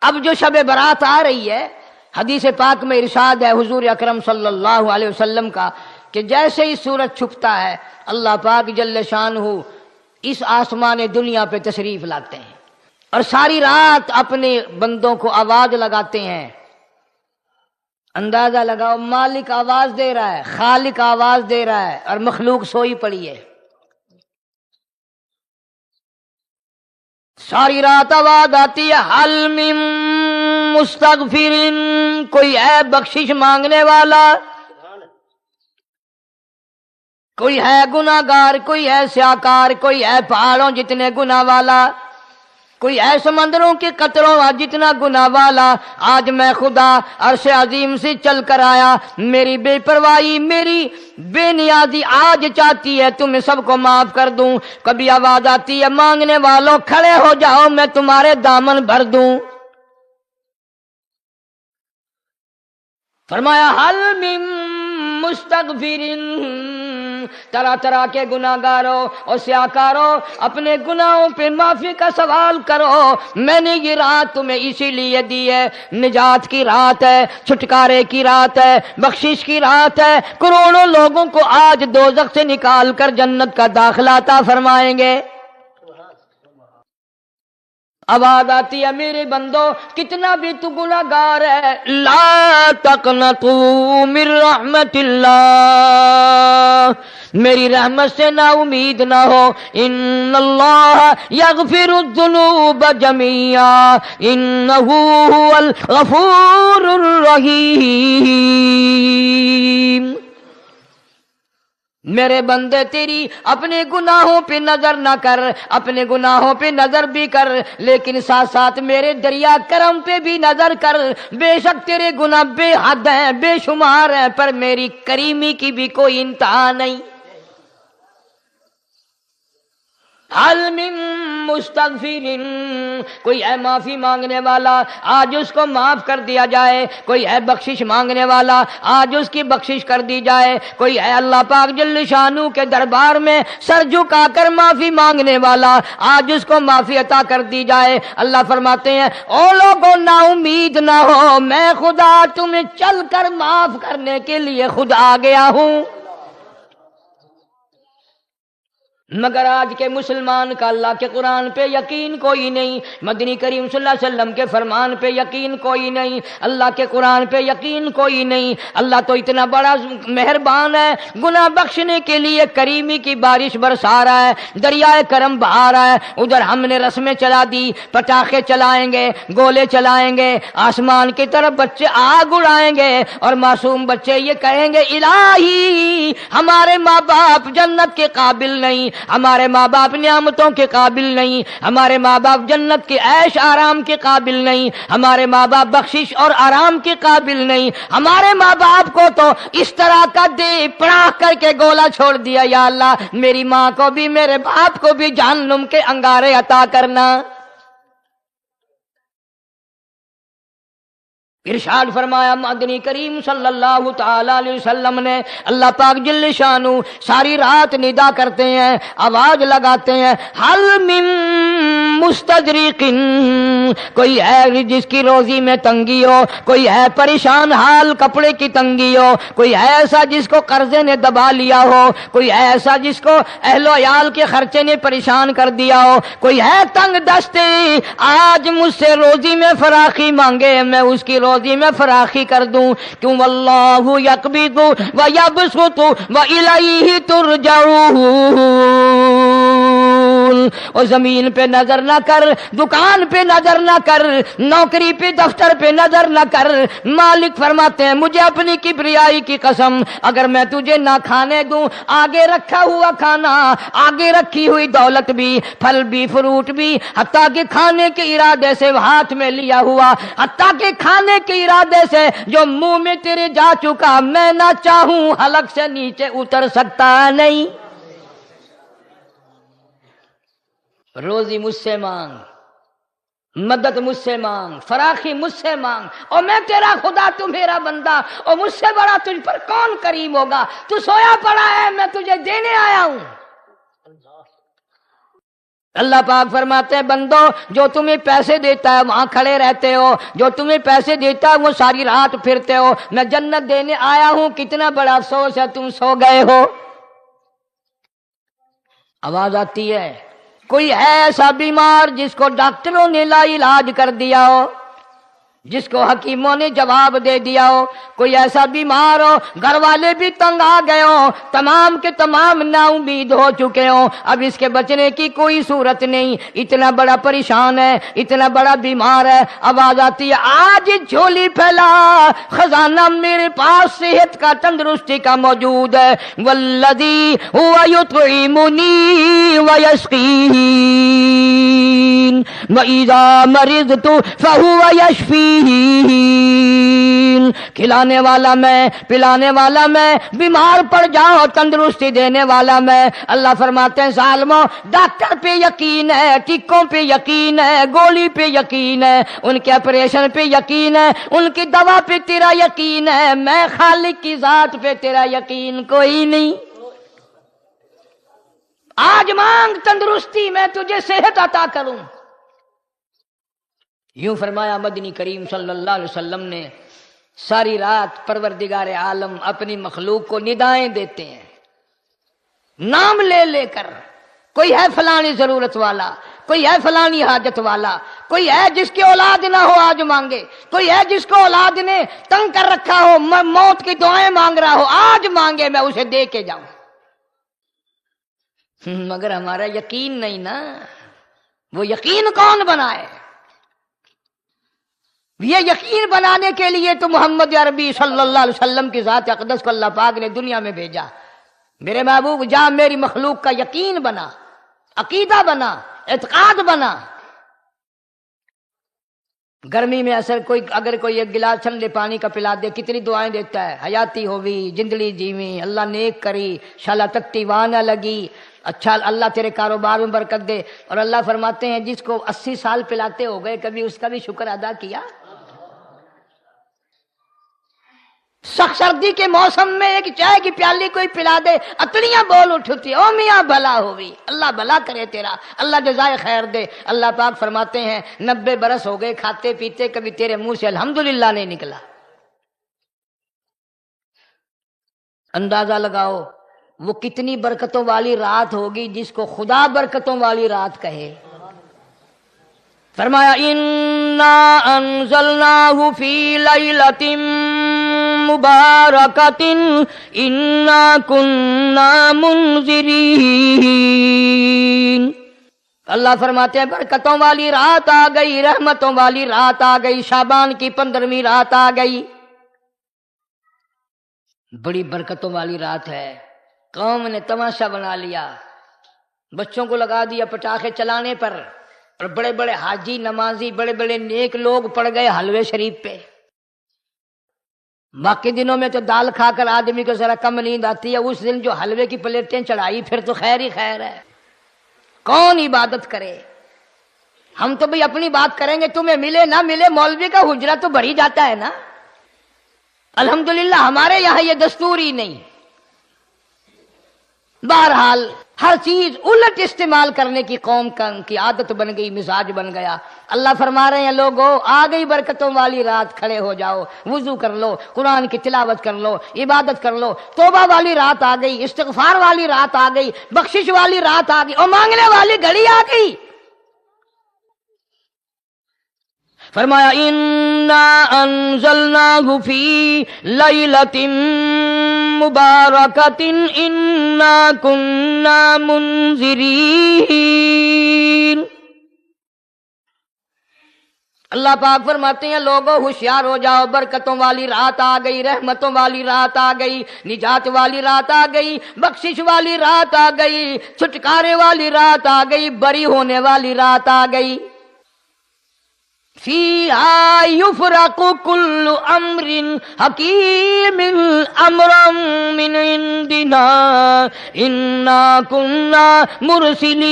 اب جو شب برات آ رہی ہے، حدیث پاک میں ارشاد ہے حضور اکرم صلی اللہ علیہ وسلم کا کہ جیسے ہی سورج چھپتا ہے اللہ پاک جل شانہ اس آسمان دنیا پہ تشریف لاتے ہیں اور ساری رات اپنے بندوں کو آواز لگاتے ہیں۔ اندازہ لگاؤ، مالک آواز دے رہا ہے، خالق آواز دے رہا ہے اور مخلوق سوئی پڑی ہے۔ ساری رات آواز آتی ہے، حل من مستغفر، کوئی ہے بخشش مانگنے والا، کوئی ہے گناہگار، کوئی ہے سیاکار، کوئی ہے پہاڑوں جتنے گناہ والا، کوئی ہے سمندروں کے قطروں جتنا گناہ والا۔ آج میں خدا عرش عظیم سے چل کر آیا، میری بے پرواہی، میری بے نیازی آج چاہتی ہے تمہیں سب کو معاف کر دوں۔ کبھی آواز آتی ہے، مانگنے والوں کھڑے ہو جاؤ، میں تمہارے دامن بھر دوں۔ فرمایا حل من مستغفرین، طرح طرح کے گناہگاروں اور سیاکاروں اپنے گناہوں پہ معافی کا سوال کرو۔ میں نے یہ رات تمہیں اسی لیے دی ہے، نجات کی رات ہے، چھٹکارے کی رات ہے، بخشش کی رات ہے۔ کروڑوں لوگوں کو آج دوزخ سے نکال کر جنت کا داخلہ عطا فرمائیں گے۔ آواز آتی ہے، میرے بندو کتنا بھی تو گناہگار ہے، لا تقنطوا من رحمت اللہ، میری رحمت سے نا امید نہ ہو۔ ان اللہ یغفر الذنوب جميعا انہ هو الغفور الرحیم۔ میرے بندے تیری اپنے گناہوں پہ نظر نہ کر، اپنے گناہوں پہ نظر بھی کر، لیکن ساتھ ساتھ میرے دریا کرم پہ بھی نظر کر۔ بے شک تیرے گناہ بے حد ہیں، بے شمار ہیں، پر میری کریمی کی بھی کوئی انتہا نہیں۔ حل من مستغفرین، کوئی ہے معافی مانگنے والا، آج اس کو معاف کر دیا جائے۔ کوئی ہے بخشش مانگنے والا، آج اس کی بخشش کر دی جائے۔ کوئی ہے اللہ پاک جل شانہ کے دربار میں سر جھکا کر معافی مانگنے والا، آج اس کو معافی عطا کر دی جائے۔ اللہ فرماتے ہیں، او لوگوں نا امید نہ ہو، میں خدا تمہیں چل کر معاف کرنے کے لیے خود آ گیا ہوں۔ مگر آج کے مسلمان کا اللہ کے قرآن پہ یقین کوئی نہیں، مدنی کریم صلی اللہ علیہ وسلم کے فرمان پہ یقین کوئی نہیں، اللہ کے قرآن پہ یقین کوئی نہیں۔ اللہ تو اتنا بڑا مہربان ہے، گناہ بخشنے کے لیے کریمی کی بارش برسا رہا ہے، دریائے کرم بہا رہا ہے۔ ادھر ہم نے رسمیں چلا دی، پٹاخے چلائیں گے، گولے چلائیں گے، آسمان کی طرف بچے آگ اڑائیں گے اور معصوم بچے یہ کہیں گے، الہی ہمارے ماں باپ جنت کے قابل نہیں، ہمارے ماں باپ نعمتوں کے قابل نہیں، ہمارے ماں باپ جنت کے عیش آرام کے قابل نہیں، ہمارے ماں باپ بخشش اور آرام کے قابل نہیں، ہمارے ماں باپ کو تو اس طرح کا دے پڑاخ کر کے گولا چھوڑ دیا۔ یا اللہ میری ماں کو بھی میرے باپ کو بھی جہنم کے انگارے عطا کرنا۔ ارشاد فرمایا مدنی کریم صلی اللہ تعالی علیہ وسلم نے، اللہ پاک جل شانہ ساری رات ندا کرتے ہیں، آواز لگاتے ہیں، حل من مستدرک، کوئی ہے جس کی روزی میں تنگی ہو، کوئی ہے پریشان حال کپڑے کی تنگی ہو، کوئی ہے ایسا جس کو قرضے نے دبا لیا ہو، کوئی ہے ایسا جس کو اہل و عیال کے خرچے نے پریشان کر دیا ہو، کوئی ہے تنگ دستی، آج مجھ سے روزی میں فراخی مانگے، میں اس کی روزی میں فراخی کر دوں۔ کیوں واللہ یقبض ویبسط والیہ ترجعون، اور زمین پہ نظر نہ کر، دکان پہ نظر نہ کر، نوکری پہ دفتر پہ نظر نہ کر۔ مالک فرماتے ہیں مجھے اپنی کبریائی کی قسم، اگر میں تجھے نہ کھانے دوں، آگے رکھا ہوا کھانا، آگے رکھی ہوئی دولت بھی، پھل بھی، فروٹ بھی، حتیٰ کہ کھانے کے ارادے سے ہاتھ میں لیا ہوا، حتیٰ کہ کھانے کے ارادے سے جو منہ میں تیرے جا چکا، میں نہ چاہوں حلق سے نیچے اتر سکتا نہیں۔ روزی مجھ سے مانگ، مدد مجھ سے مانگ، فراخی مجھ سے مانگ، اور میں تیرا خدا، تو میرا بندہ، اور مجھ سے بڑا تجھ پر کون کریم ہوگا؟ تو سویا پڑا ہے، میں تجھے دینے آیا ہوں۔ اللہ پاک فرماتے ہیں بندو جو تمہیں پیسے دیتا ہے وہاں کھڑے رہتے ہو، جو تمہیں پیسے دیتا ہے وہ ساری رات پھرتے ہو، میں جنت دینے آیا ہوں، کتنا بڑا افسوس ہے تم سو گئے ہو۔ آواز آتی ہے؟ کوئی ہے ایسا بیمار جس کو ڈاکٹروں نے لا علاج کر دیا ہو، جس کو حکیموں نے جواب دے دیا ہو؟ کوئی ایسا بیمار ہو، گھر والے بھی تنگ آ گئے ہوں، تمام کے تمام نا امید ہو چکے ہوں، اب اس کے بچنے کی کوئی صورت نہیں، اتنا بڑا پریشان ہے، اتنا بڑا بیمار ہے، آواز آتی ہے آج جھولی پھیلا، خزانہ میرے پاس صحت کا، تندرستی کا موجود ہے، والذی هو یطعمنی ویسقین وَإِذَا مَرِضْتُ فَهُوَ يَشْفِينِ، کھلانے والا میں، پلانے والا میں، بیمار پڑ جاؤ تندرستی دینے والا میں۔ اللہ فرماتے ہیں ظالموں، ڈاکٹر پہ یقین ہے، ٹکوں پہ یقین ہے، گولی پہ یقین ہے، ان کے آپریشن پہ یقین ہے، ان کی دوا پہ تیرا یقین ہے، میں خالق کی ذات پہ تیرا یقین کوئی نہیں۔ آج مانگ تندرستی، میں تجھے صحت عطا کروں۔ یوں فرمایا مدنی کریم صلی اللہ علیہ وسلم نے۔ ساری رات پروردگار عالم اپنی مخلوق کو ندائیں دیتے ہیں، نام لے لے کر، کوئی ہے فلانی ضرورت والا، کوئی ہے فلانی حاجت والا، کوئی ہے جس کی اولاد نہ ہو آج مانگے، کوئی ہے جس کو اولاد نے تنگ کر رکھا ہو، موت کی دعائیں مانگ رہا ہو، آج مانگے میں اسے دے کے جاؤں۔ مگر ہمارا یقین نہیں نا، وہ یقین کون بنائے؟ یہ یقین بنانے کے لیے تو محمد عربی صلی اللہ علیہ وسلم کی ذات اقدس کو اللہ پاک نے دنیا میں بھیجا۔ میرے محبوب جا میری مخلوق کا یقین بنا، عقیدہ بنا، اعتقاد بنا۔ گرمی میں اگر کوئی ایک گلاس ٹھنڈے پانی کا پلا دے، کتنی دعائیں دیتا ہے، حیاتی ہوئی، جندلی جیویں، اللہ نیک کری، شالا تکتی وانا لگی، اچھا اللہ تیرے کاروبار میں برکت دے۔ اور اللہ فرماتے ہیں جس کو 80 سال پلاتے ہو گئے، کبھی اس کا بھی شکر ادا کیا؟ سخت سردی کے موسم میں ایک چائے کی پیالی کوئی پلا دے، اتڑیاں بول اٹھتی، او میاں بھلا ہوئی، اللہ بھلا کرے تیرا، اللہ جزائے خیر دے۔ اللہ پاک فرماتے ہیں 90 برس ہو گئے کھاتے پیتے، کبھی تیرے منہ سے الحمدللہ نہیں نکلا۔ اندازہ لگاؤ وہ کتنی برکتوں والی رات ہوگی جس کو خدا برکتوں والی رات کہے۔ فرمایا انا انزلناہ فی لیلۃ مبارکۃ انا کنا منذرین۔ اللہ فرماتے ہیں برکتوں والی رات آ گئی، رحمتوں والی رات آ گئی، شعبان کی 15ویں رات آ گئی، بڑی برکتوں والی رات ہے۔ قوم نے تماشا بنا لیا، بچوں کو لگا دیا پٹاخے چلانے پر، اور بڑے بڑے حاجی نمازی بڑے بڑے نیک لوگ پڑ گئے حلوے شریف پہ۔ باقی دنوں میں تو دال کھا کر آدمی کو ذرا کم نیند آتی ہے، اس دن جو حلوے کی پلیٹیں چڑھائی پھر تو خیر ہی خیر ہے۔ کون عبادت کرے؟ ہم تو بھئی اپنی بات کریں گے، تمہیں ملے نہ ملے مولوی کا حجرہ تو بھر ہی جاتا ہے نا۔ الحمدللہ ہمارے یہاں یہ دستور ہی نہیں۔ بہرحال ہر چیز الٹ استعمال کرنے کی قوم کی عادت بن گئی، مزاج بن گیا۔ اللہ فرما رہے ہیں لوگو آ گئی برکتوں والی رات، کھڑے ہو جاؤ، وضو کر لو، قرآن کی تلاوت کر لو، عبادت کر لو، توبہ والی رات آ گئی، استغفار والی رات آ گئی، بخشش والی رات آ گئی، اور مانگنے والی گھڑی آ گئی۔ فرمایا انا انزلناہ فی لیلۃ مبارکۃ انا کنا منذرین۔ اللہ پاک فرماتے ہیں لوگوں ہوشیار ہو جاؤ، برکتوں والی رات آ گئی، رحمتوں والی رات آ گئی، نجات والی رات آ گئی، بخشش والی رات آ گئی، چھٹکارے والی رات آ گئی، بری ہونے والی رات آ گئی۔ فیہا یفرق کل امر حکیم امرا من عندنا انا کنا مرسلین۔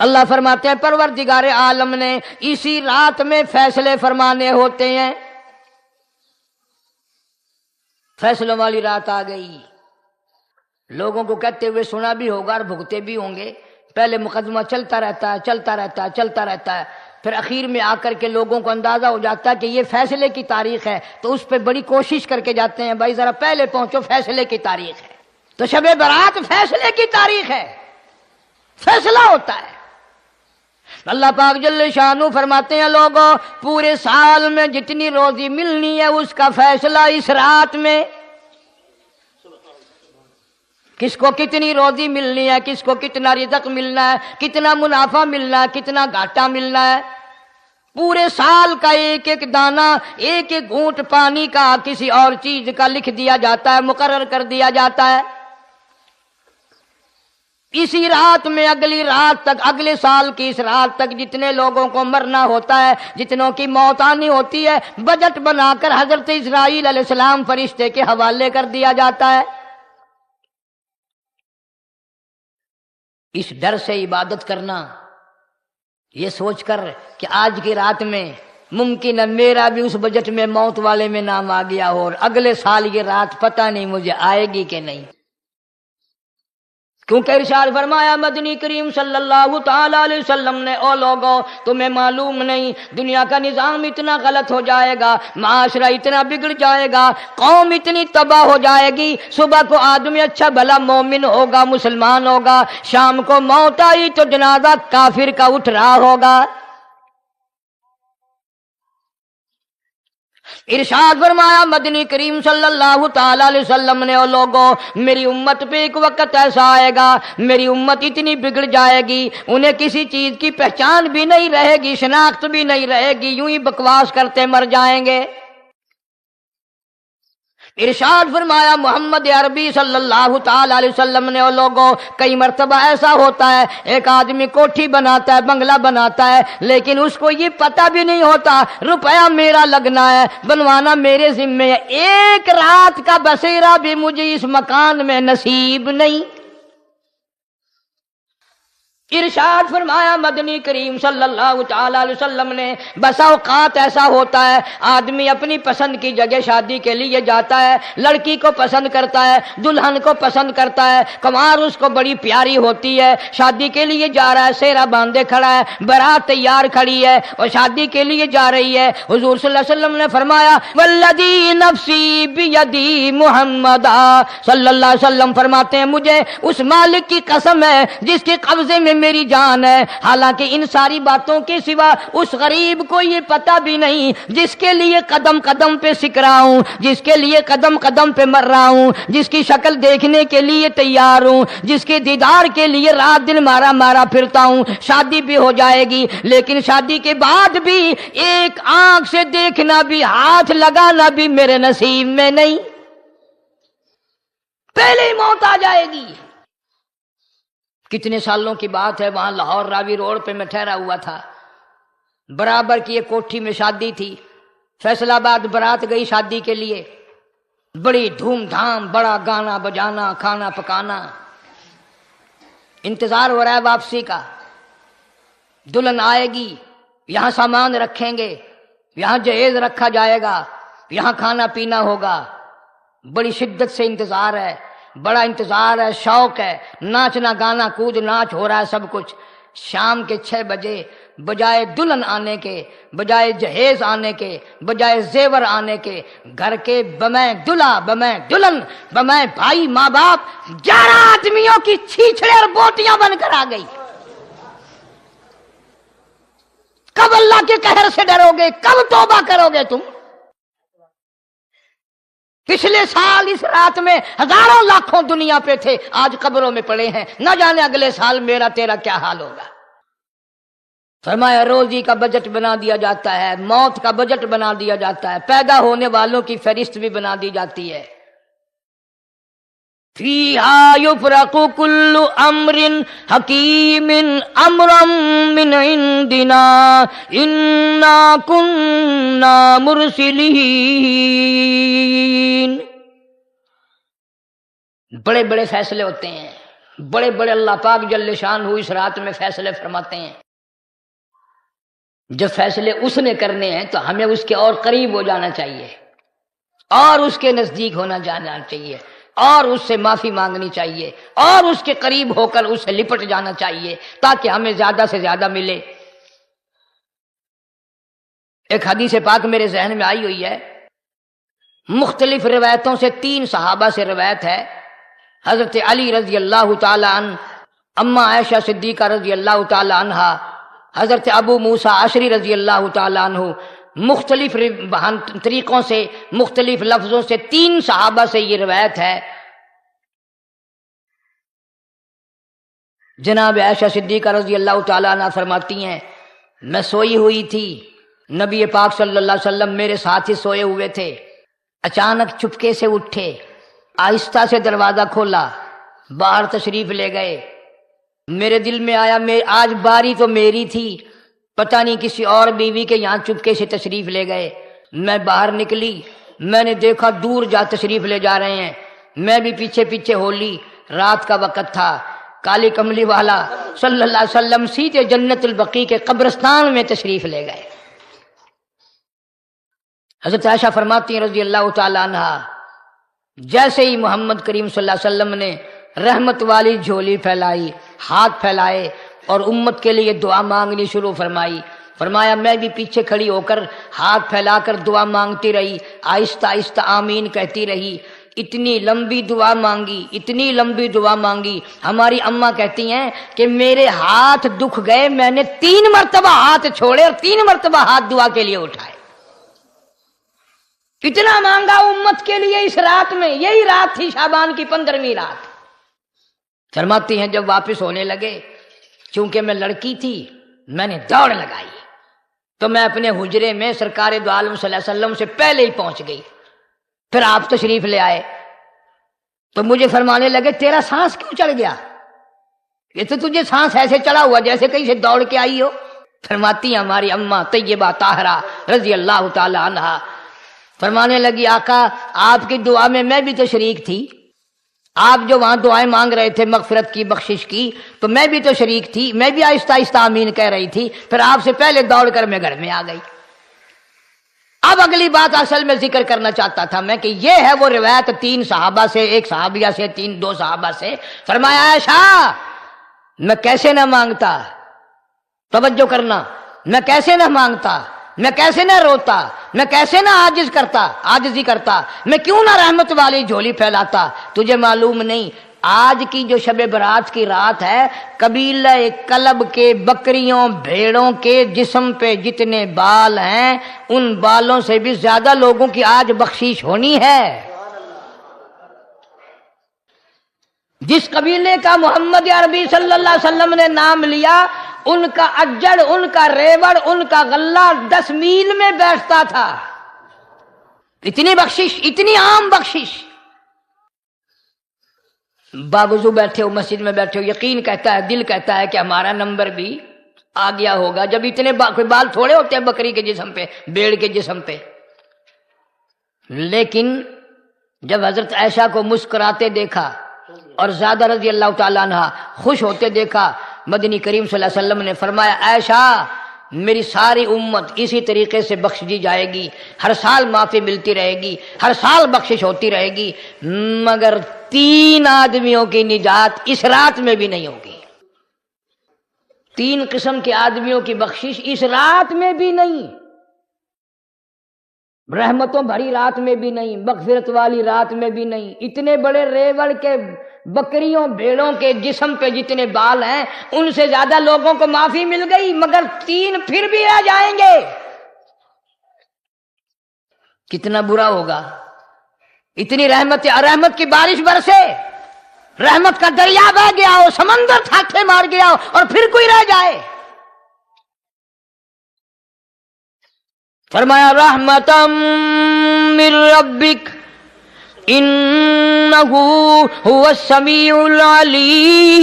اللہ فرماتے ہیں پروردگار عالم نے اسی رات میں فیصلے فرمانے ہوتے ہیں۔ فیصلوں والی رات آ گئی، لوگوں کو کہتے ہوئے سنا بھی ہوگا اور بھگتے بھی ہوں گے. پہلے مقدمہ چلتا رہتا ہے پھر اخیر میں آ کر کے لوگوں کو اندازہ ہو جاتا ہے کہ یہ فیصلے کی تاریخ ہے تو اس پہ بڑی کوشش کر کے جاتے ہیں بھائی ذرا پہلے پہنچو، فیصلے کی تاریخ ہے. تو شب برات فیصلے کی تاریخ ہے، فیصلہ ہوتا ہے. اللہ پاک جل شانہ فرماتے ہیں لوگوں پورے سال میں جتنی روزی ملنی ہے اس کا فیصلہ اس رات میں. کس کو کتنی روزی ملنی ہے، کس کو کتنا رزق ملنا ہے، کتنا منافع ملنا ہے، کتنا گھاٹا ملنا ہے. پورے سال کا ایک ایک دانہ، ایک ایک گھونٹ پانی کا کسی اور چیز کا لکھ دیا جاتا ہے، مقرر کر دیا جاتا ہے. اسی رات میں اگلی رات تک، اگلے سال کی اس رات تک جتنے لوگوں کو مرنا ہوتا ہے، جتنوں کی موت آنی ہوتی ہے، بجٹ بنا کر حضرت اسرائیل علیہ السلام فرشتے کے حوالے کر دیا جاتا ہے. اس ڈر سے عبادت کرنا، یہ سوچ کر کہ آج کی رات میں ممکن ہے میرا بھی اس بجٹ میں موت والے میں نام آ گیا ہو اور اگلے سال یہ رات پتہ نہیں مجھے آئے گی کہ نہیں. کیونکہ ارشاد فرمایا مدنی کریم صلی اللہ تعالی علیہ وسلم نے، او لوگوں تمہیں معلوم نہیں دنیا کا نظام اتنا غلط ہو جائے گا، معاشرہ اتنا بگڑ جائے گا، قوم اتنی تباہ ہو جائے گی. صبح کو آدمی اچھا بھلا مومن ہوگا، مسلمان ہوگا، شام کو موت آئی تو جنازہ کافر کا اٹھ رہا ہوگا. ارشاد فرمایا مدنی کریم صلی اللہ تعالی علیہ وسلم نے، او لوگوں میری امت پہ ایک وقت ایسا آئے گا، میری امت اتنی بگڑ جائے گی انہیں کسی چیز کی پہچان بھی نہیں رہے گی، شناخت بھی نہیں رہے گی، یوں ہی بکواس کرتے مر جائیں گے. ارشاد فرمایا محمد عربی صلی اللہ تعالی علیہ وسلم نے، او لوگوں کئی مرتبہ ایسا ہوتا ہے ایک آدمی کوٹھی بناتا ہے، بنگلہ بناتا ہے، لیکن اس کو یہ پتہ بھی نہیں ہوتا روپیہ میرا لگنا ہے، بنوانا میرے ذمے ہے، ایک رات کا بسیرا بھی مجھے اس مکان میں نصیب نہیں. ارشاد فرمایا مدنی کریم صلی اللہ تعالی علیہ وسلم نے، بسا اوقات ایسا ہوتا ہے آدمی اپنی پسند کی جگہ شادی کے لیے جاتا ہے، لڑکی کو پسند کرتا ہے، دلہن کو پسند کرتا ہے، کمار اس کو بڑی پیاری ہوتی ہے، شادی کے لیے جا رہا ہے، سہرا باندھے کھڑا ہے، بارات تیار کھڑی ہے اور شادی کے لیے جا رہی ہے. حضور صلی اللہ علیہ وسلم نے فرمایا والذی نفسی بیدی، محمد صلی اللہ علیہ وسلم فرماتے ہیں مجھے اس مالک کی قسم ہے جس کے قبضے میں میری جان ہے، حالانکہ ان ساری باتوں کے سوا اس غریب کو یہ پتہ بھی نہیں جس کے لیے قدم قدم پہ سکھ رہا ہوں، جس کے لیے قدم قدم پہ مر رہا ہوں، جس کی شکل دیکھنے کے لیے تیار ہوں، جس کے دیدار کے لیے رات دن مارا مارا پھرتا ہوں. شادی بھی ہو جائے گی لیکن شادی کے بعد بھی ایک آنکھ سے دیکھنا بھی، ہاتھ لگانا بھی میرے نصیب میں نہیں، پہلے ہی موت آ جائے گی. کتنے سالوں کی بات ہے، وہاں لاہور راوی روڈ پہ میں ٹھہرا ہوا تھا، برابر کی ایک کوٹھی میں شادی تھی، فیصل آباد برات گئی شادی کے لیے، بڑی دھوم دھام، بڑا گانا بجانا، کھانا پکانا، انتظار ہو رہا ہے واپسی کا. دلہن آئے گی، یہاں سامان رکھیں گے، یہاں جہیز رکھا جائے گا، یہاں کھانا پینا ہوگا. بڑی شدت سے انتظار ہے، بڑا انتظار ہے، شوق ہے، ناچنا گانا کود ناچ ہو رہا ہے سب کچھ. شام کے 6 بجے بجائے دلہن آنے کے، بجائے جہیز آنے کے، بجائے زیور آنے کے، گھر کے بمیں دلہا، بمیں دلہن، بمیں بھائی ماں باپ 11 آدمیوں کی چھیچڑے اور بوٹیاں بن کر آ گئی. کب اللہ کے قہر سے ڈرو گے؟ کب توبہ کرو گے تم؟ پچھلے سال اس رات میں ہزاروں لاکھوں دنیا پہ تھے، آج قبروں میں پڑے ہیں، نہ جانے اگلے سال میرا تیرا کیا حال ہوگا. فرمایا روزی کا بجٹ بنا دیا جاتا ہے، موت کا بجٹ بنا دیا جاتا ہے، پیدا ہونے والوں کی فہرست بھی بنا دی جاتی ہے. فیہا یفرق کل امر حکیم امرا من عندنا انا کننا مرسلین. بڑے بڑے فیصلے ہوتے ہیں، بڑے بڑے اللہ پاک جل شان اس رات میں فیصلے فرماتے ہیں. جب فیصلے اس نے کرنے ہیں تو ہمیں اس کے اور قریب ہو جانا چاہیے اور اس کے نزدیک ہونا جانا چاہیے اور اس سے معافی مانگنی چاہیے اور اس کے قریب ہو کر اس سے لپٹ جانا چاہیے تاکہ ہمیں زیادہ سے زیادہ ملے۔ ایک حدیث پاک میرے ذہن میں آئی ہوئی ہے، مختلف روایتوں سے 3 صحابہ سے روایت ہے، حضرت علی رضی اللہ تعالی عنہ، اما عائشہ صدیقہ رضی اللہ تعالی عنہا، حضرت ابو موسیٰ اشعری رضی اللہ تعالی عنہ، مختلف طریقوں سے مختلف لفظوں سے 3 صحابہ سے یہ روایت ہے۔ جناب عائشہ صدیقہ رضی اللہ تعالی عنہ فرماتی ہیں میں سوئی ہوئی تھی، نبی پاک صلی اللہ علیہ وسلم میرے ساتھ ہی سوئے ہوئے تھے، اچانک چپکے سے اٹھے، آہستہ سے دروازہ کھولا، باہر تشریف لے گئے۔ میرے دل میں آیا آج باری تو میری تھی، پتہ نہیں کسی اور بیوی کے یہاں چپکے سے تشریف لے گئے۔ میں باہر نکلی، میں نے دیکھا دور جا تشریف لے جا رہے ہیں، میں بھی پیچھے پیچھے ہو لی۔ رات کا وقت تھا، کالی کملی والا صلی اللہ علیہ وسلم سیدھے جنت البقیع کے قبرستان میں تشریف لے گئے۔ حضرت عائشہ فرماتی ہیں رضی اللہ تعالی عنہ، جیسے ہی محمد کریم صلی اللہ علیہ وسلم نے رحمت والی جھولی پھیلائی، ہاتھ پھیلائے اور امت کے لیے دعا مانگنی شروع فرمائی، فرمایا میں بھی پیچھے کھڑی ہو کر ہاتھ پھیلا کر دعا مانگتی رہی، آہستہ آہستہ آمین کہتی رہی۔ اتنی لمبی دعا مانگی، اتنی لمبی دعا مانگی، ہماری اماں کہتی ہیں کہ میرے ہاتھ دکھ گئے، میں نے 3 مرتبہ ہاتھ چھوڑے اور 3 مرتبہ ہاتھ دعا کے لیے اٹھائے۔ کتنا مانگا امت کے لیے اس رات میں، یہی رات تھی شعبان کی 15ویں رات۔ فرماتی ہیں جب واپس ہونے لگے، چونکہ میں لڑکی تھی میں نے دوڑ لگائی تو میں اپنے حجرے میں سرکار دو عالم صلی اللہ علیہ وسلم سے پہلے ہی پہنچ گئی۔ پھر آپ تشریف لے آئے تو مجھے فرمانے لگے تیرا سانس کیوں چڑھ گیا؟ یہ تو تجھے سانس ایسے چڑھا ہوا جیسے کہیں سے دوڑ کے آئی ہو۔ فرماتی ہیں ہماری اماں طیبہ طاہرہ رضی اللہ تعالی عنہا، فرمانے لگی آقا آپ کی دعا میں بھی تو شریک تھی، آپ جو وہاں دعائیں مانگ رہے تھے مغفرت کی بخشش کی تو میں بھی تو شریک تھی، میں بھی آہستہ آہستہ آمین کہہ رہی تھی، پھر آپ سے پہلے دوڑ کر میں گھر میں آ گئی۔ اب اگلی بات اصل میں ذکر کرنا چاہتا تھا میں کہ یہ ہے وہ روایت 3 صحابہ سے، ایک صحابیہ سے، 2 صحابہ سے۔ فرمایا عائشہ میں کیسے نہ مانگتا، توجہ کرنا، میں کیسے نہ مانگتا، میں کیسے نہ روتا، میں کیسے نہ عاجزی کرتا، میں کیوں نہ رحمت والی جھولی پھیلاتا۔ تجھے معلوم نہیں آج کی جو شب برات کی رات ہے، قبیلہ کلب کے بکریوں بھیڑوں کے جسم پہ جتنے بال ہیں ان بالوں سے بھی زیادہ لوگوں کی آج بخشش ہونی ہے۔ جس قبیلے کا محمد عربی صلی اللہ علیہ وسلم نے نام لیا، ان کا اجڑ، ان کا ریوڑ، ان کا غلہ 10 میل میں بیٹھتا تھا۔ اتنی بخشش، اتنی عام بخشش۔ باوضو بیٹھے ہو، مسجد میں بیٹھے ہو، یقین کہتا ہے، دل کہتا ہے کہ ہمارا نمبر بھی آ گیا ہوگا، جب اتنے کوئی بال تھوڑے ہوتے ہیں بکری کے جسم پہ، بھیڑ کے جسم پہ۔ لیکن جب حضرت عائشہ کو مسکراتے دیکھا اور زیادہ رضی اللہ تعالیٰ عنہ خوش ہوتے دیکھا، مدنی کریم صلی اللہ علیہ وسلم نے فرمایا عائشہ میری ساری امت اسی طریقے سے بخش دی جائے گی، ہر سال معافی ملتی رہے گی، ہر سال بخشش ہوتی رہے گی، مگر 3 آدمیوں کی نجات اس رات میں بھی نہیں ہوگی۔ 3 قسم کے آدمیوں کی بخشش اس رات میں بھی نہیں، رحمتوں بھری رات میں بھی نہیں، مغفرت والی رات میں بھی نہیں۔ اتنے بڑے ریوڑ کے بکریوں بھیڑوں کے جسم پہ جتنے بال ہیں ان سے زیادہ لوگوں کو معافی مل گئی، مگر 3 پھر بھی رہ جائیں گے۔ کتنا برا ہوگا، اتنی رحمت کی بارش برسے، رحمت کا دریا بہہ گیا ہو، سمندر تھاکے مار گیا ہو اور پھر کوئی رہ جائے۔ فرمایا رحمتا من ربک انہ هو السمیع العلیم۔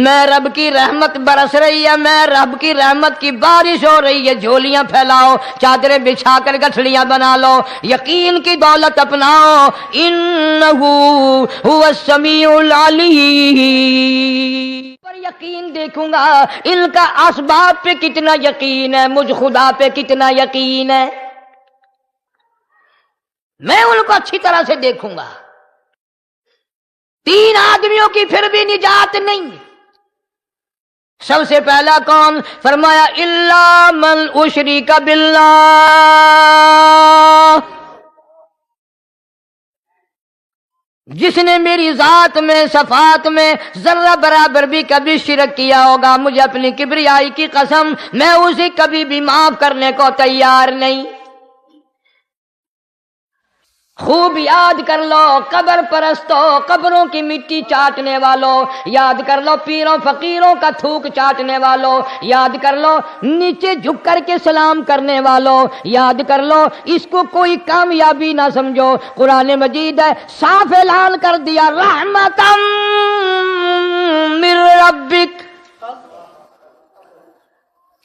میں رب کی رحمت برس رہی ہے، میں رب کی رحمت کی بارش ہو رہی ہے، جھولیاں پھیلاؤ، چادریں بچھا کر گٹھڑیاں بنا لو، یقین کی دولت اپناؤ، انہ هو السمیع العلیم۔ پر یقین دیکھوں گا ان کا اسباب پہ کتنا یقین ہے، مجھ خدا پہ کتنا یقین ہے۔ میں ان کو اچھی طرح سے دیکھوں گا۔ 3 آدمیوں کی پھر بھی نجات نہیں۔ سب سے پہلا کون؟ فرمایا الا من اشرک باللہ، جس نے میری ذات میں صفات میں ذرہ برابر بھی کبھی شرک کیا ہوگا، مجھے اپنی کبریائی کی قسم میں اسے کبھی بھی معاف کرنے کو تیار نہیں۔ خوب یاد کر لو قبر پرستو، قبروں کی مٹی چاٹنے والوں، یاد کر لو پیروں فقیروں کا تھوک چاٹنے والوں، یاد کر لو نیچے جھک کر کے سلام کرنے والوں، یاد کر لو اس کو کوئی کامیابی نہ سمجھو۔ قرآن مجید ہے صاف اعلان کر دیا رحمتم من ربک،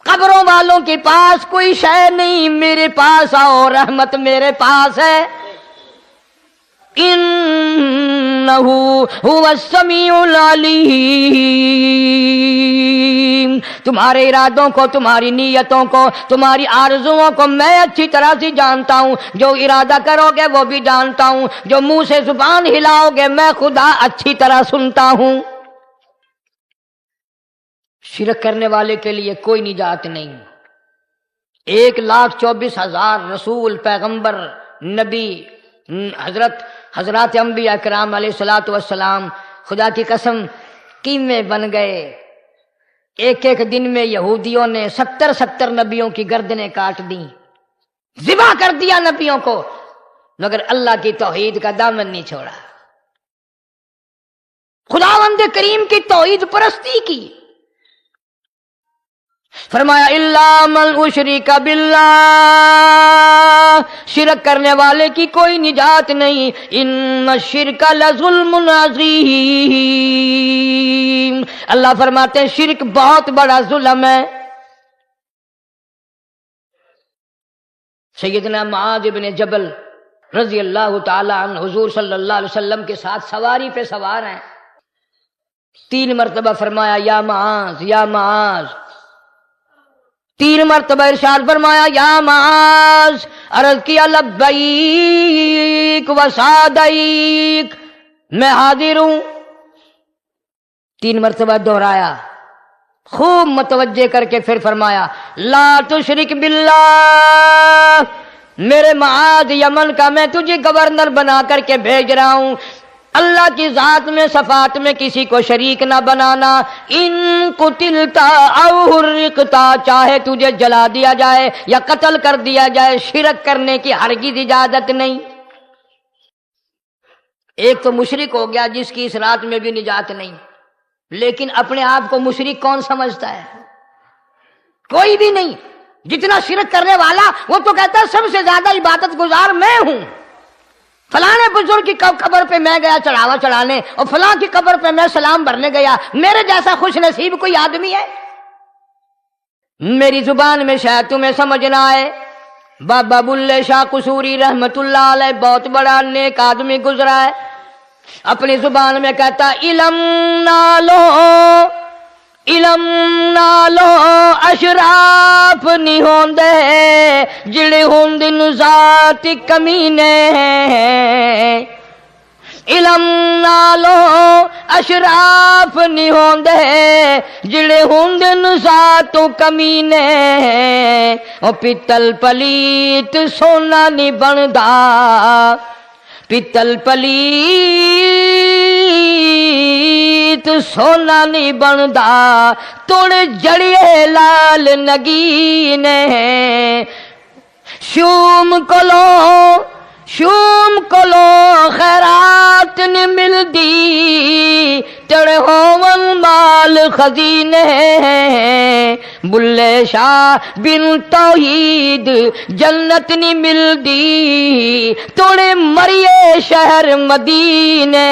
قبروں والوں کے پاس کوئی شے نہیں، میرے پاس آؤ، رحمت میرے پاس ہے۔ انہ هو السمیع العلیم، تمہارے ارادوں کو، تمہاری نیتوں کو، تمہاری آرزوؤں کو میں اچھی طرح سے جانتا ہوں۔ جو ارادہ کرو گے وہ بھی جانتا ہوں، جو منہ سے زبان ہلاؤ گے میں خدا اچھی طرح سنتا ہوں۔ شرک کرنے والے کے لیے کوئی نجات نہیں۔ 1,24,000 رسول، پیغمبر، نبی، حضرات انبیاء کرام علیہ الصلوۃ والسلام خدا کی قسم قیمے بن گئے۔ ایک ایک دن میں یہودیوں نے 70 نبیوں کی گردنیں کاٹ دیں، ذبح کر دیا نبیوں کو، مگر اللہ کی توحید کا دامن نہیں چھوڑا، خداوند کریم کی توحید پرستی کی۔ فرمایا الا من اشرک باللہ، شرک کرنے والے کی کوئی نجات نہیں۔ ان الشرک لظلم عظیم، اللہ فرماتے ہیں شرک بہت بڑا ظلم ہے۔ سیدنا معاذ بن جبل رضی اللہ تعالی عنہ حضور صلی اللہ علیہ وسلم کے ساتھ سواری پہ سوار ہیں، 3 مرتبہ فرمایا یا معاذ یا معاذ، 3 مرتبہ ارشاد فرمایا یا معاذ، عرض کیا لبیک و سعدیک، میں حاضر ہوں، 3 مرتبہ دہرایا، خوب متوجہ کر کے پھر فرمایا لا تشرک باللہ، میرے معاذ یمن کا میں تجھے گورنر بنا کر کے بھیج رہا ہوں، اللہ کی ذات میں صفات میں کسی کو شریک نہ بنانا۔ ان قتلتا او حرقتا، چاہے تجھے جلا دیا جائے یا قتل کر دیا جائے، شرک کرنے کی ہرگز اجازت نہیں۔ ایک تو مشرک ہو گیا جس کی اس رات میں بھی نجات نہیں، لیکن اپنے آپ کو مشرک کون سمجھتا ہے؟ کوئی بھی نہیں۔ جتنا شرک کرنے والا وہ تو کہتا ہے سب سے زیادہ عبادت گزار میں ہوں، فلاں بزرگ کی قبر پہ میں گیا چڑھاوا چڑھانے، اور فلاں کی قبر پہ میں سلام بھرنے گیا، میرے جیسا خوش نصیب کوئی آدمی ہے؟ میری زبان میں شاید تمہیں سمجھ نہ آئے، بابا بلے شاہ قصوری رحمت اللہ علیہ بہت بڑا نیک آدمی گزرا ہے، اپنی زبان میں کہتا علم نالو علم نالو اشراف نہیں ہوندے جڑے ہوندن ذات کمینے، علم نالو اشراف نہیں ہوندے جڑے ہوندن ذات کمینے، او پتل پلیت سونا نہیں بندا، پتل پلیت سونا نہیں بندا، توڑ جڑیے لال نگینے، شوم کلو خیرات نہیں ملدی، تڑے ہون مال خزینے، بلے شاہ بن توحید جنت نہیں ملدی، توڑے مریے شہر مدینے،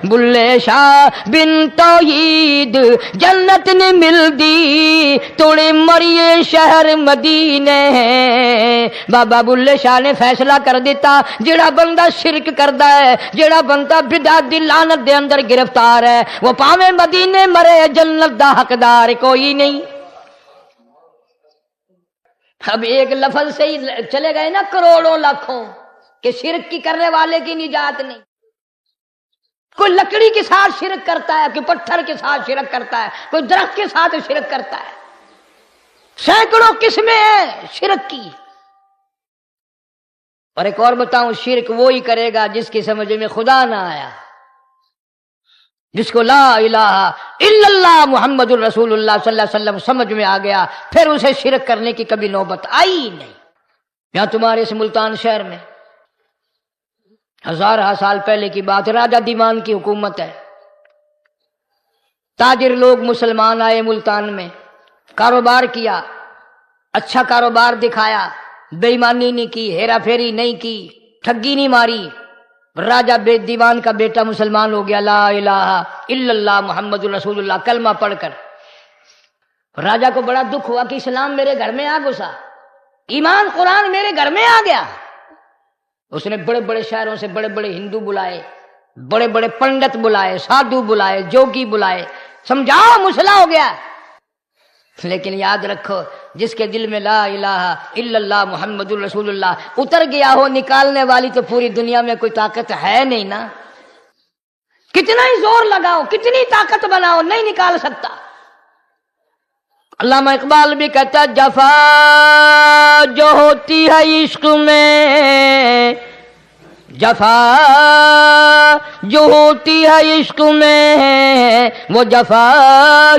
بلے شاہ بن توحید جنت نہیں ملدی، توڑے مریے شہر مدینے۔ بابا بلے شاہ نے فیصلہ کر دیتا جڑا بندہ شرک کردا ہے، جڑا بندہ بدعت دی لعنت دے اندر گرفتار ہے، وہ پاویں مدینے مرے جنت دا حقدار کوئی نہیں۔ اب ایک لفظ سے ہی چلے گئے نا کروڑوں لاکھوں، کہ شرک کی کرنے والے کی نجات نہیں. کوئی لکڑی کے ساتھ شرک کرتا ہے، کوئی پتھر کے ساتھ شرک کرتا ہے، کوئی درخت کے ساتھ شرک کرتا ہے. سینکڑوں قسمیں ہیں شرک کی. اور ایک اور بتاؤں، شرک وہی کرے گا جس کی سمجھ میں خدا نہ آیا، جس کو لا الہ الا اللہ محمد الرسول اللہ صلی اللہ علیہ وسلم سمجھ میں آ گیا، پھر اسے شرک کرنے کی کبھی نوبت آئی ہی نہیں. یہاں تمہارے اس ملتان شہر میں ہزارہ سال پہلے کی بات، راجہ دیوان کی حکومت ہے. تاجر لوگ مسلمان آئے ملتان میں، کاروبار کیا، اچھا کاروبار دکھایا، بے ایمانی نہیں کی، ہیرا پھیری نہیں کی، ٹھگی نہیں ماری. راجہ دیوان کا بیٹا مسلمان ہو گیا، لا الہ الا اللہ محمد الرسول اللہ کلمہ پڑھ کر. راجہ کو بڑا دکھ ہوا کہ اسلام میرے گھر میں آ گھسا، ایمان قرآن میرے گھر میں آ گیا. اس نے بڑے بڑے شہروں سے بڑے بڑے ہندو بلائے، بڑے بڑے پنڈت بلائے، سادھو بلائے، جوگی بلائے، سمجھاؤ مسئلہ ہو گیا. لیکن یاد رکھو، جس کے دل میں لا الہ الا اللہ محمد الرسول اللہ اتر گیا ہو، نکالنے والی تو پوری دنیا میں کوئی طاقت ہے نہیں نا. کتنا ہی زور لگاؤ، کتنی طاقت بناؤ، نہیں نکال سکتا. علامہ اقبال بھی کہتا ہے، جفا جو ہوتی ہے عشق میں، جفا جو ہوتی ہے عشق میں وہ جفا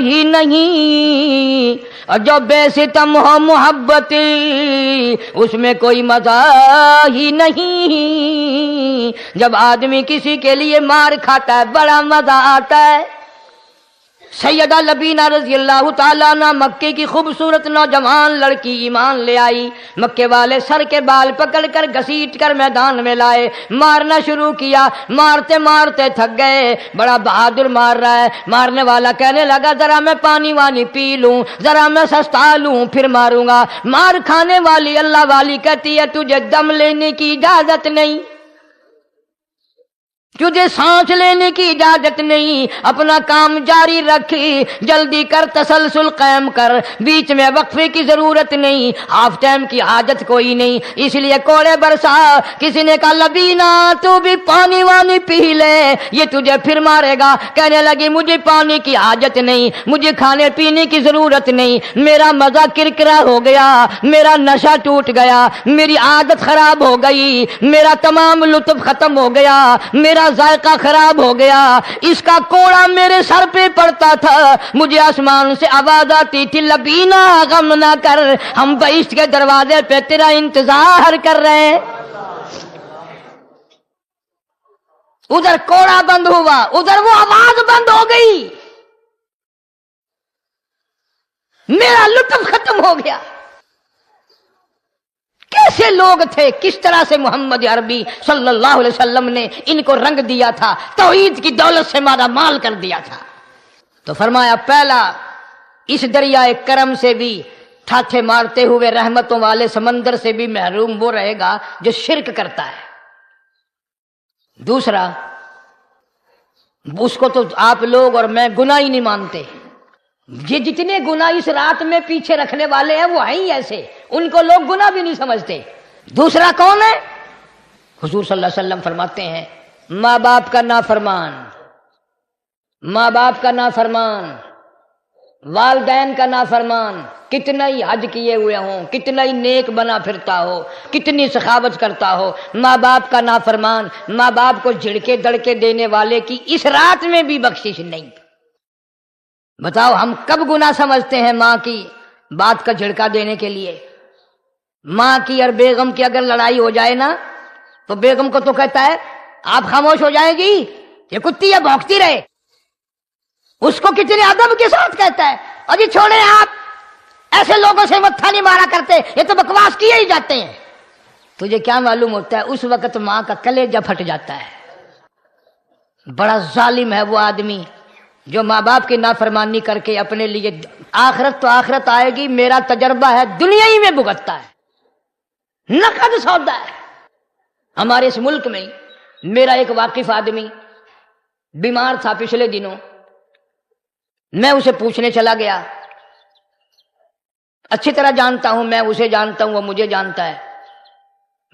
ہی نہیں، اور جو بے ستم ہو محبت اس میں کوئی مزہ ہی نہیں. جب آدمی کسی کے لیے مار کھاتا ہے بڑا مزہ آتا ہے. سیدہ لبینہ رضی اللہ تعالیٰ عنہ مکے کی خوبصورت نوجوان لڑکی ایمان لے آئی. مکے والے سر کے بال پکڑ کر گھسیٹ کر میدان میں لائے، مارنا شروع کیا. مارتے مارتے تھک گئے، بڑا بہادر مار رہا ہے. مارنے والا کہنے لگا ذرا میں پانی وانی پی لوں، ذرا میں سستا لوں پھر ماروں گا. مار کھانے والی اللہ والی کہتی ہے تجھے دم لینے کی اجازت نہیں، تجھے سانس لینے کی اجازت نہیں. اپنا کام جاری رکھ، جلدی کر، تسلسل قائم کر، بیچ میں وقفے کی ضرورت نہیں، ہاف ٹائم کی حاجت کوئی نہیں. اس لیے کوڑے برسا. کسی نے کہا لبینہ تو بھی پانی وانی پی لے، یہ تجھے پھر مارے گا. کہنے لگی مجھے پانی کی حاجت نہیں، مجھے کھانے پینے کی ضرورت نہیں، میرا مزہ کرکرا ہو گیا، میرا نشہ ٹوٹ گیا، میری عادت خراب ہو گئی، میرا تمام لطف ختم ہو گیا، میرا ذائقہ خراب ہو گیا. اس کا کوڑا میرے سر پہ پڑتا تھا، مجھے آسمان سے آواز آتی تھی لبینہ غم نہ کر، ہم بہشت کے دروازے پہ تیرا انتظار کر رہے ہیں. ادھر کوڑا بند ہوا، ادھر وہ آواز بند ہو گئی، میرا لطف ختم ہو گیا. کیسے لوگ تھے، کس طرح سے محمد عربی صلی اللہ علیہ وسلم نے ان کو رنگ دیا تھا، توحید کی دولت سے مالا مال کر دیا تھا. تو فرمایا پہلا، اس دریائے کرم سے بھی، ٹھاٹھے مارتے ہوئے رحمتوں والے سمندر سے بھی محروم وہ رہے گا جو شرک کرتا ہے. دوسرا، اس کو تو آپ لوگ اور میں گناہ ہی نہیں مانتے. یہ جتنے گناہ اس رات میں پیچھے رکھنے والے ہیں وہ ہیں ہی ایسے، ان کو لوگ گناہ بھی نہیں سمجھتے. دوسرا کون ہے؟ حضور صلی اللہ علیہ وسلم فرماتے ہیں ماں باپ کا نافرمان، ماں باپ کا نافرمان، والدین کا نافرمان، کتنا ہی حج کیے ہوئے ہوں، کتنا ہی نیک بنا پھرتا ہو، کتنی سخاوت کرتا ہو، ماں باپ کا نافرمان، ماں باپ کو جھڑکے دڑکے دینے والے کی اس رات میں بھی بخشش نہیں. بتاؤ ہم کب گناہ سمجھتے ہیں ماں کی بات کا جھڑکا دینے کے لیے؟ ماں کی اور بیگم کی اگر لڑائی ہو جائے نا تو بیگم کو تو کہتا ہے آپ خاموش ہو جائیں گی، یہ کتی ہے بھونکتی رہے. اس کو کتنے ادب کے ساتھ کہتا ہے اور جی چھوڑے آپ ایسے لوگوں سے متھا نہیں مارا کرتے، یہ تو بکواس کیے ہی جاتے ہیں. تجھے کیا معلوم ہوتا ہے اس وقت ماں کا کلیجہ پھٹ جاتا ہے. بڑا ظالم ہے وہ آدمی جو ماں باپ کی نافرمانی کر کے اپنے لیے، آخرت تو آخرت آئے گی، میرا تجربہ ہے دنیا ہی میں بھگتتا ہے، نقد سودا ہے. ہمارے اس ملک میں میرا ایک واقف آدمی بیمار تھا پچھلے دنوں، میں اسے پوچھنے چلا گیا. اچھی طرح جانتا ہوں، میں اسے جانتا ہوں، وہ مجھے جانتا ہے.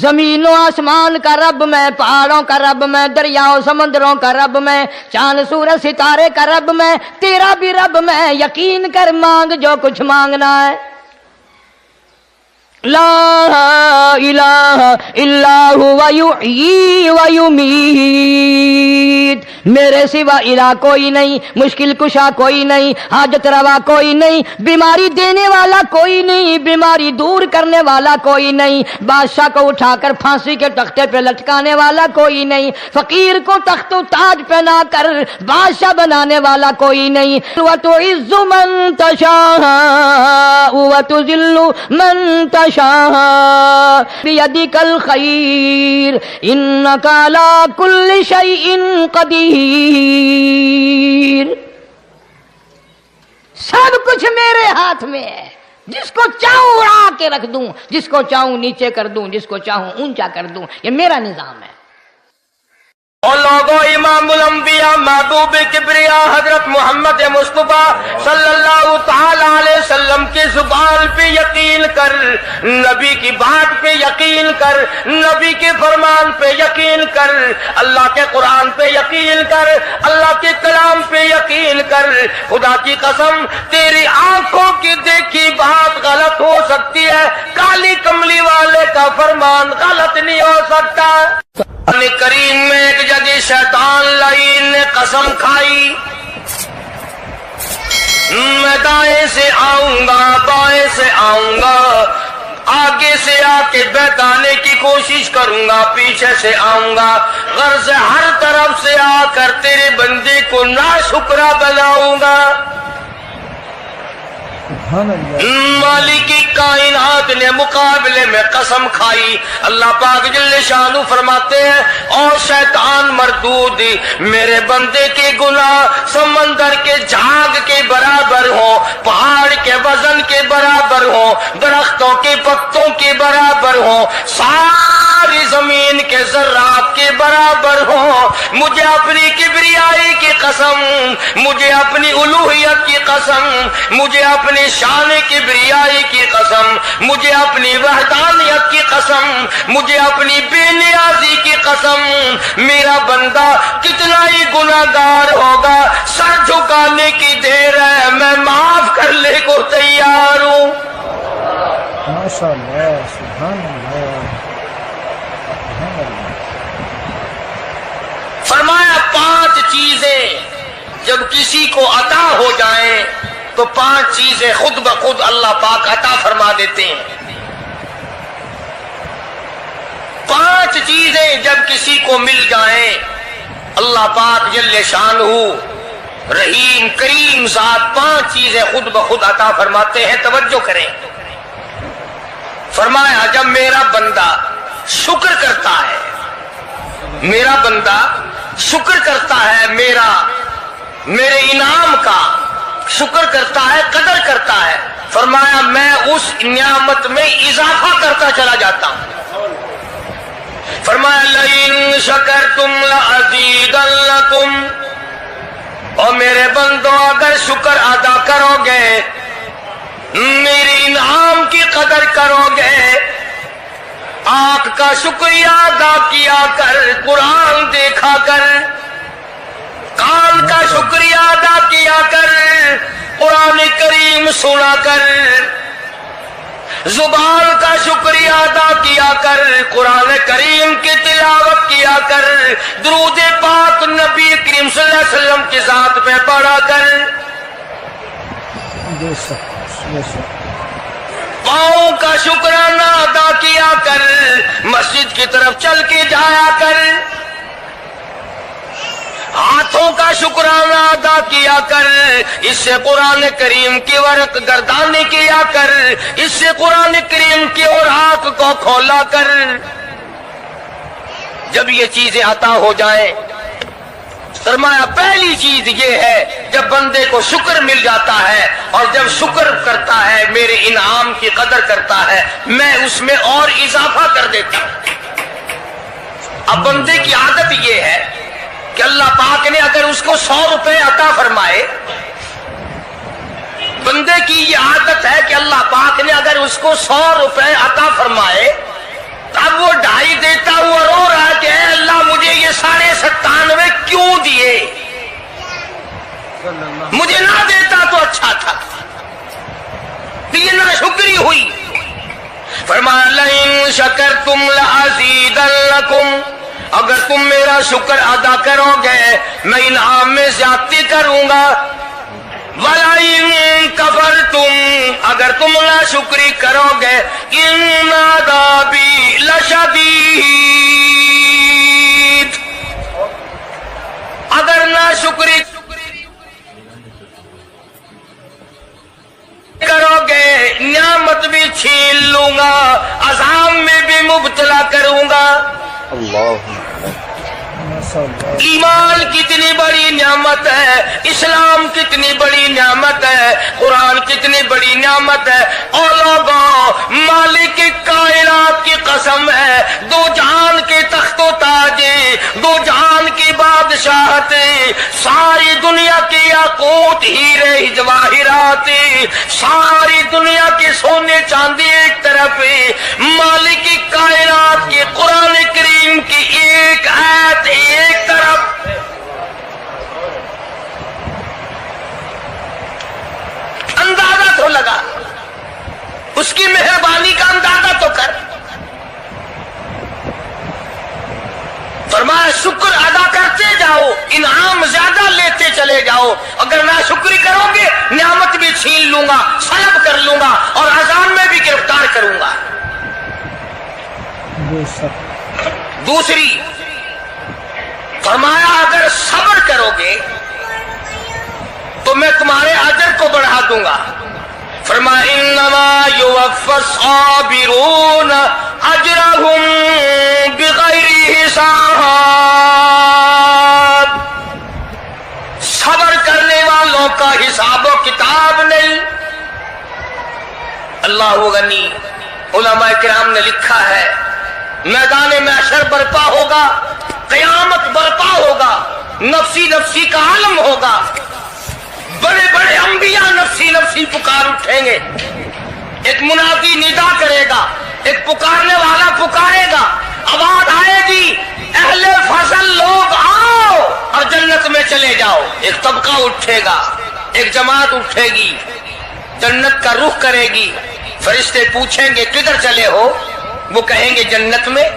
زمین و آسمان کا رب میں، پہاڑوں کا رب میں، دریاؤں سمندروں کا رب میں، چاند سورج ستارے کا رب میں، تیرا بھی رب میں، یقین کر مانگ جو کچھ مانگنا ہے۔ لا الہ الا هو یحیی و یمیت، میرے سوا الہ کوئی نہیں، مشکل کشا کوئی نہیں، حاجت روا کوئی نہیں، بیماری دینے والا کوئی نہیں، بیماری دور کرنے والا کوئی نہیں، بادشاہ کو اٹھا کر پھانسی کے تختے پہ لٹکانے والا کوئی نہیں، فقیر کو تخت و تاج پہنا کر بادشاہ بنانے والا کوئی نہیں۔ وَتُعِزُّ مَن تَشَاءُ وَتُذِلُّ مَن تَشَاءُ بِيَدِكَ الْخَيْرُ إِنَّكَ عَلَى كُلِّ شَيْءٍ قدیر، سب کچھ میرے ہاتھ میں ہے، جس کو چاہوں اڑا کے رکھ دوں، جس کو چاہوں نیچے کر دوں، جس کو چاہوں اونچا کر دوں، یہ میرا نظام ہے۔ اور لوگوں، امام الانبیاء محبوب کبریا حضرت محمد مصطفیٰ صلی اللہ تعالی علیہ وسلم کی زبان پہ یقین کر، نبی کی بات پہ یقین کر، نبی کے فرمان پہ یقین کر، اللہ کے قرآن پہ یقین کر، اللہ کے کلام پہ یقین کر۔ خدا کی قسم، تیری آنکھوں کی دیکھی بات غلط ہو سکتی ہے، کالی کملی والے کا فرمان غلط نہیں ہو سکتا۔ قرآن کریم میں ایک جگہ شیطان لعین نے قسم کھائی، میں دائیں سے آؤں گا، بائیں سے آؤں گا، آگے سے آ کے بہکانے کی کوشش کروں گا، پیچھے سے آؤں گا، غرض ہر طرف سے آ کر تیرے بندے کو ناشکرا بناؤں گا۔ مالک کائنات نے مقابلے میں قسم کھائی۔ اللہ پاک جل شانہ فرماتے ہیں، اور شیطان مردود، میرے بندے کے گناہ سمندر کے جھاگ کے برابر ہوں، پہاڑ کے وزن کے برابر ہوں، درختوں کے پتوں کے برابر ہوں، ساری زمین کے ذرات کے برابر ہوں، مجھے اپنی کبریائی کی قسم، مجھے اپنی الوہیت کی قسم، مجھے اپنی شان کبریائی کی قسم، مجھے اپنی وحدانیت کی قسم، مجھے اپنی بے نیازی کی قسم، میرا بندہ کتنا ہی گناہگار ہوگا، سر جھکانے کی دیر ہے، میں معاف کرنے کو تیار ہوں۔ ماشاءاللہ، سبحان اللہ۔ فرمایا 5 چیزیں جب کسی کو عطا ہو جائیں تو 5 چیزیں خود بخود اللہ پاک عطا فرما دیتے ہیں۔ 5 چیزیں جب کسی کو مل جائیں، اللہ پاک جل شانہ رحیم کریم ذات 5 چیزیں خود بخود عطا فرماتے ہیں۔ توجہ کریں، فرمایا جب میرا بندہ شکر کرتا ہے، میرا بندہ شکر کرتا ہے، میرے انعام کا شکر کرتا ہے، قدر کرتا ہے، فرمایا میں اس نعمت میں اضافہ کرتا چلا جاتا ہوں۔ فرمایا لئن شکرتم لأزیدنکم، اور میرے بندوں اگر شکر ادا کرو گے، میرے انعام کی قدر کرو گے، آنکھ کا شکریہ ادا کیا کر، قرآن دیکھا کر، کان کا شکریہ ادا کیا کر، قرآن کریم سنا کر، زبان کا شکریہ ادا کیا کر، قرآن کریم کی تلاوت کیا کر، درود پاک نبی کریم صلی اللہ علیہ وسلم کی ذات پہ پڑھا کر، پاؤں کا شکرانہ ادا کیا کر، مسجد کی طرف چل کے جایا کر، ہاتھوں کا شکرانہ ادا کیا کر، اس سے قرآن کریم کی ورق گردانی کیا کر، اس سے قرآن کریم کی اوراق کو کھولا کر۔ جب یہ چیزیں عطا ہو جائیں، فرمایا پہلی چیز یہ ہے جب بندے کو شکر مل جاتا ہے، اور جب شکر کرتا ہے میرے انعام کی قدر کرتا ہے، میں اس میں اور اضافہ کر دیتا ہوں۔ اب بندے کی عادت یہ ہے کہ اللہ پاک نے اگر اس کو 100 روپے عطا فرمائے، بندے کی یہ عادت ہے کہ اللہ پاک نے اگر اس کو 100 روپے عطا فرمائے، اب وہ 2.5 دیتا ہوا رو رہا کہ اے اللہ مجھے یہ 97.5 کیوں دیے، مجھے نہ دیتا تو اچھا تھا، یہ ناشکری ہوئی۔ فرمایا لئن شکرتم لازیدنکم، اگر تم میرا شکر ادا کرو گے میں انعام میں زیادتی کروں گا، وَلَئِن كَفَرْتُمْ، اگر تم ناشکری کرو گے إِنَّ عَذَابِي لَشَدِيدٌ، اگر ناشکری کرو گے نعمت بھی چھین لوں گا، عذاب میں بھی مبتلا کروں گا۔ ایمان کتنی بڑی نعمت ہے، اسلام کتنی بڑی نعمت ہے، قرآن کتنی بڑی نعمت ہے۔ اور لوگوں، مالک کائنات کی قسم ہے، دو جہان کے تخت و تاج، دو جہان کی بادشاہت، ساری دنیا کی یاقوت ہیرے جواہرات، ساری دنیا کے سونے چاندی ایک طرف، مالک کائنات کی قرآن کریم کی ایک آیت ایک طرف۔ اندازہ تو لگا، اس کی مہربانی کا اندازہ تو کر۔ فرمایا شکر ادا کرتے جاؤ، انعام زیادہ لیتے چلے جاؤ، اگر نہ شکری کرو گے نعمت بھی چھین لوں گا، سلب کر لوں گا اور عذاب میں بھی گرفتار کروں گا۔ دوسری فرمایا اگر صبر کرو گے تو میں تمہارے اجر کو بڑھا دوں گا۔ فرمایا انما یوفی الصابرون اجرهم بغیر حساب، صبر کرنے والوں کا حساب و کتاب نہیں۔ اللہ غنی، علماء کرام نے لکھا ہے میدان محشر برپا ہوگا، قیامت برپا ہوگا، نفسی نفسی کا عالم ہوگا، بڑے بڑے انبیاء نفسی نفسی پکار اٹھیں گے، ایک منادی ندا کرے گا، ایک پکارنے والا پکارے گا، آواز آئے گی اہل فضل لوگ آؤ اور جنت میں چلے جاؤ۔ ایک طبقہ اٹھے گا، ایک جماعت اٹھے گی، جنت کا رخ کرے گی، فرشتے پوچھیں گے کدھر چلے ہو، وہ کہیں گے جنت میں۔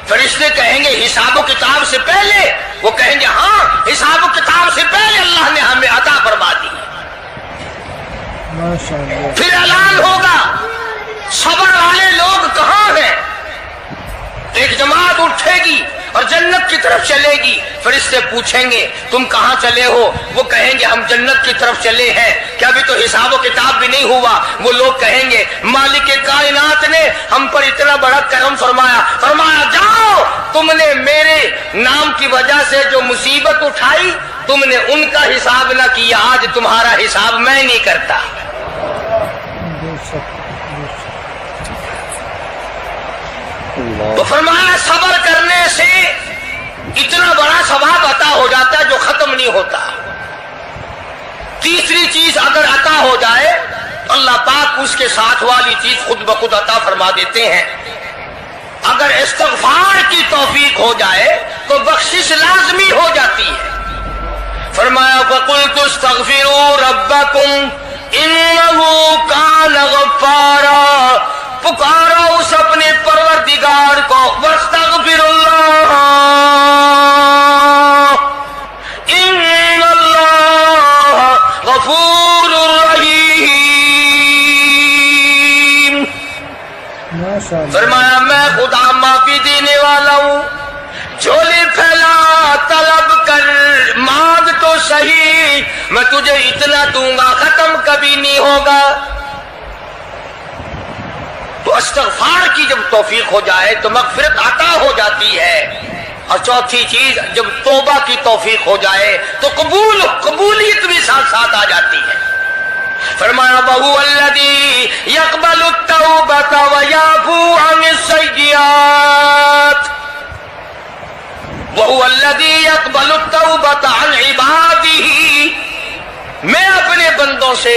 فرشتے کہیں گے حساب و کتاب سے پہلے، وہ کہیں گے ہاں حساب و کتاب سے پہلے اللہ نے ہمیں عطا فرما دی۔ پھر اعلان ہوگا صبر والے لوگ کہاں ہیں، ایک جماعت اٹھے گی اور جنت کی طرف چلے گی، فرشتے پوچھیں گے تم کہاں چلے ہو، وہ کہیں گے ہم جنت کی طرف چلے ہیں، کہ ابھی تو حساب و کتاب بھی نہیں ہوا۔ وہ لوگ کہیں گے مالک کائنات نے ہم پر اتنا بڑا کرم فرمایا، فرمایا جاؤ تم نے میرے نام کی وجہ سے جو مصیبت اٹھائی تم نے ان کا حساب نہ کیا، آج تمہارا حساب میں نہیں کرتا۔ تو فرمایا صبر کرنے سے اتنا بڑا ثواب عطا ہو جاتا ہے جو ختم نہیں ہوتا۔ تیسری چیز اگر عطا ہو جائے تو اللہ پاک اس کے ساتھ والی چیز خود بخود عطا فرما دیتے ہیں۔ اگر استغفار کی توفیق ہو جائے تو بخشش لازمی ہو جاتی ہے۔ فرمایا فَقُلْتُ اسْتَغْفِرُوا رَبَّكُمْ إِنَّهُ كَانَ غَفَّارًا، پکارو اس اپنے پروردگار کو، واستغفر اللہ ان اللہ غفور رحیم۔ فرمایا میں خدا معافی دینے والا ہوں، جھولی پھیلا طلب کر، مانگ تو صحیح، میں تجھے اتنا دوں گا ختم کبھی نہیں ہوگا۔ تو استغفار کی جب توفیق ہو جائے تو مغفرت عطا ہو جاتی ہے۔ اور چوتھی چیز جب توبہ کی توفیق ہو جائے تو قبولیت بھی ساتھ ساتھ آ جاتی ہے۔ فرمایا وَهُوَ الَّذِي يَقْبَلُ التَّوْبَةَ وَيَعْفُو عَنِ السَّيِّئَاتِ، وَهُوَ الَّذِي يَقْبَلُ التَّوْبَةَ عَنْ عِبَادِهِ، میں اپنے بندوں سے